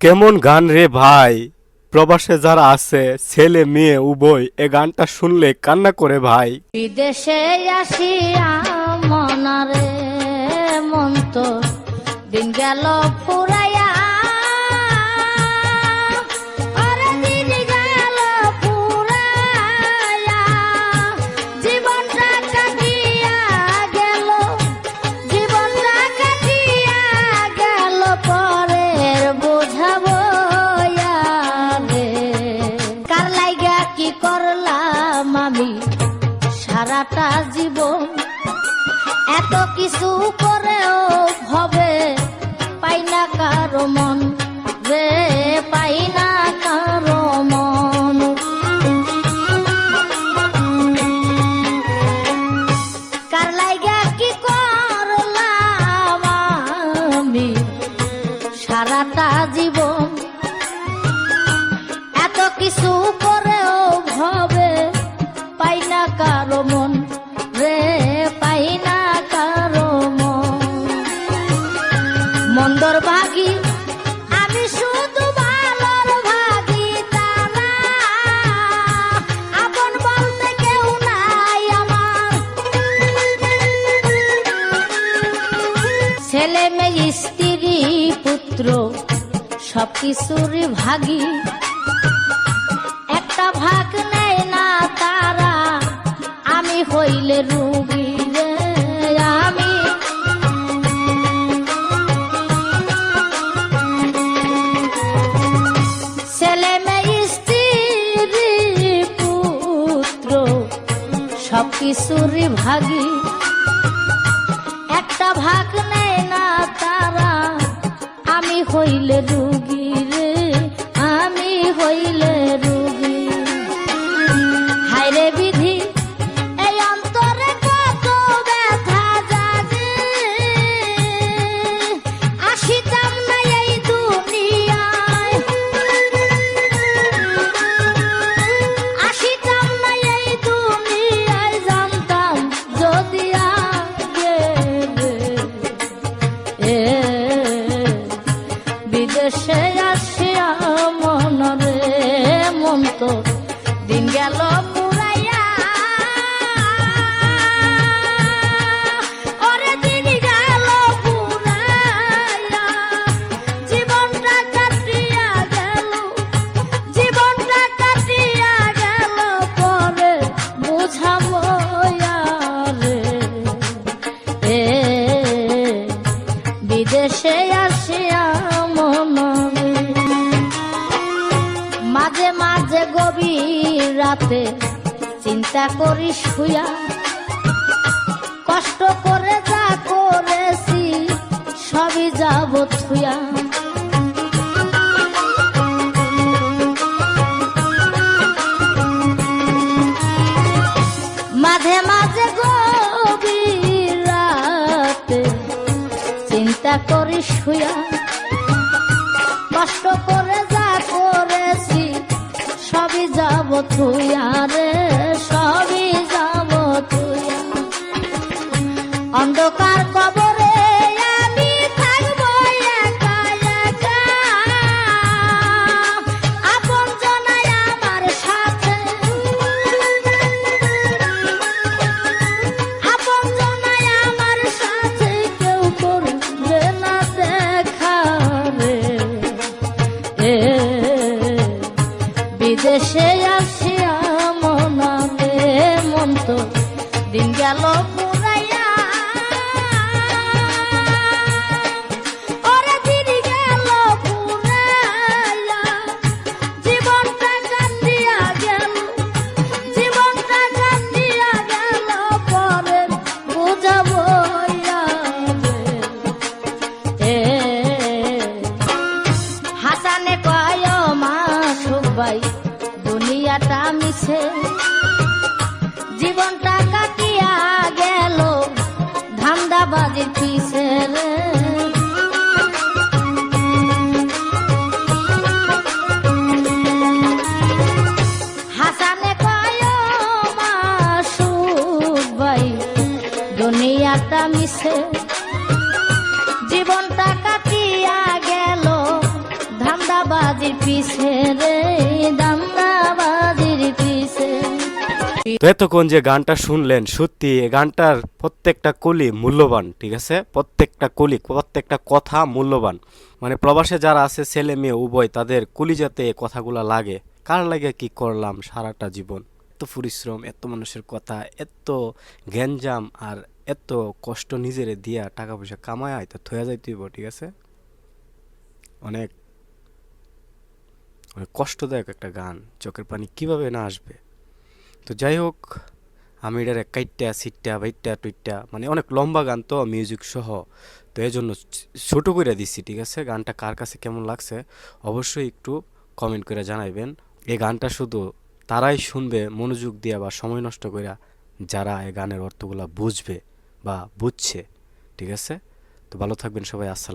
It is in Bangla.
কেমন গান রে ভাই। প্রবাসে যারা আছে ছেলে মেয়ে উভয় এ গানটা শুনলে কান্না করে ভাই। বিদেশে আসিয়া মনারে মন তো দিন গেল ফুরাইয়া, ওরে দিন গেল ফুরাইয়া, জীবনটা কাটিয়া গেল, জীবনটা কাটিয়া গেল পরের বোঝাবো রে। কার লাইগা কি করলাম আমি সারাটা জীবন, এত কিছু করেও ভবে পাই না কারো মন রে, পাই না কারো মন। কার লাইগা কি করলাম আমি সারাটা জীবন, এত কিছু করেও ভবে পাই না কারো মন রে, পাই না কারো মন। মন্দর ভাগী আমি শুধু ভালোর ভাগী, তারা আপন বলতে কেউ নাই আমার। ছেলে মেয়ে স্ত্রী পুত্র সবকিছুরই ভাগী, একটা ভাগ নেয় না তারা, আমি হইলে রুগী রে। আমি ছেলে মেয়ে স্ত্রী পুত্র সবকিছুরই ভাগী, একটা ভাগ নেয় না তারা, আমি হইলে রুগী রে, আমি হইলে রুগী। হায়রে বিধি এই অন্তরে কত ব্যথা জাগে, আসিতাম না এই দুনিয়ায়, আসিতাম না এই দুনিয়ায়, জানতাম যদি আগে রে। বিদেশে আসিয়া মনরে মন তো দিন গেল পুরাইয়া, ওরে দিন গেল পুরাইয়া, জীবনটা কাটিয়া গেল, জীবনটা কাটিয়া গেল পরে বুঝাবো রে। বিদেশে আসিয়া মনরে মাঝে মাঝে গভীর রাতে চিন্তা করি শুয়া, কষ্ট করে যা করেছি সবই যাব থুয়া। মাঝে মাঝে গভীর রাতে চিন্তা করি শুয়া, কষ্ট করে যা করেছি সবই যাব থুয়া রে, সবই যাব থুয়া। অন্ধকার কবরে আমি থাকবো একা একা, আপন জনাই আমার সাথে, আপন জনাই আমার সাথে, কেউ করবে না দেখা রে। বিদেশে আসিয়া মনারে মন তো দিন গেল পুরাইয়া, ওরে দিন গেল পুরাইয়া, জীবনটা কাটিয়া গেল, জীবনটা কাটিয়া গেল পরে বুঝাবো রে। হাসানে কয় মাসুক ভাই দুনিয়াটা মিছে, জীবনটা কাটিয়া গেল ধান্দাবাজির পিছে রে। হাসানে কয় মাসুক ভাই দুনিয়াটা মিছে, জীবনটা কাটিয়া গেল ধান্দা বাজির পিছে রে, দাঙ্গা বাজির পিছে। তো এতক্ষণ যে গানটা শুনলেন, সত্যি এই গানটার প্রত্যেকটা কলি মূল্যবান, ঠিক আছে? প্রত্যেকটা কলি, প্রত্যেকটা কথা মূল্যবান। মানে প্রবাসে যারা আছে ছেলে মেয়ে উভয়, তাদের কলিজাতে এই কথাগুলা লাগে। কার লাগে কি করলাম সারাটা জীবন, এত পরিশ্রম, এত মানুষের কথা, এত গ্যাঞ্জাম আর এত কষ্ট নিজেরে দিয়া টাকা পয়সা কামায় তো থয়া যাইতেইব, ঠিক আছে? অনেক অনেক কষ্টদায়ক একটা গান, চোখের পানি কিভাবে না আসবে। তো যাই হোক, আমি এটার কাইটটা সিটটা বাইটটা টুইটটা, মানে অনেক লম্বা গান তো মিউজিক সহ, তো এই জন্য ছোট করে দিচ্ছি, ঠিক আছে? গানটা কার কাছে কেমন লাগছে অবশ্যই একটু কমেন্ট করে জানাইবেন। এই গানটা শুধু তারাই শুনবে মনোযোগ দিয়া বা সময় নষ্ট করে, যারা এই গানের অর্থগুলা বুঝবে বা বুঝছে, ঠিক আছে? তো ভালো থাকবেন সবাই, আসসালাম।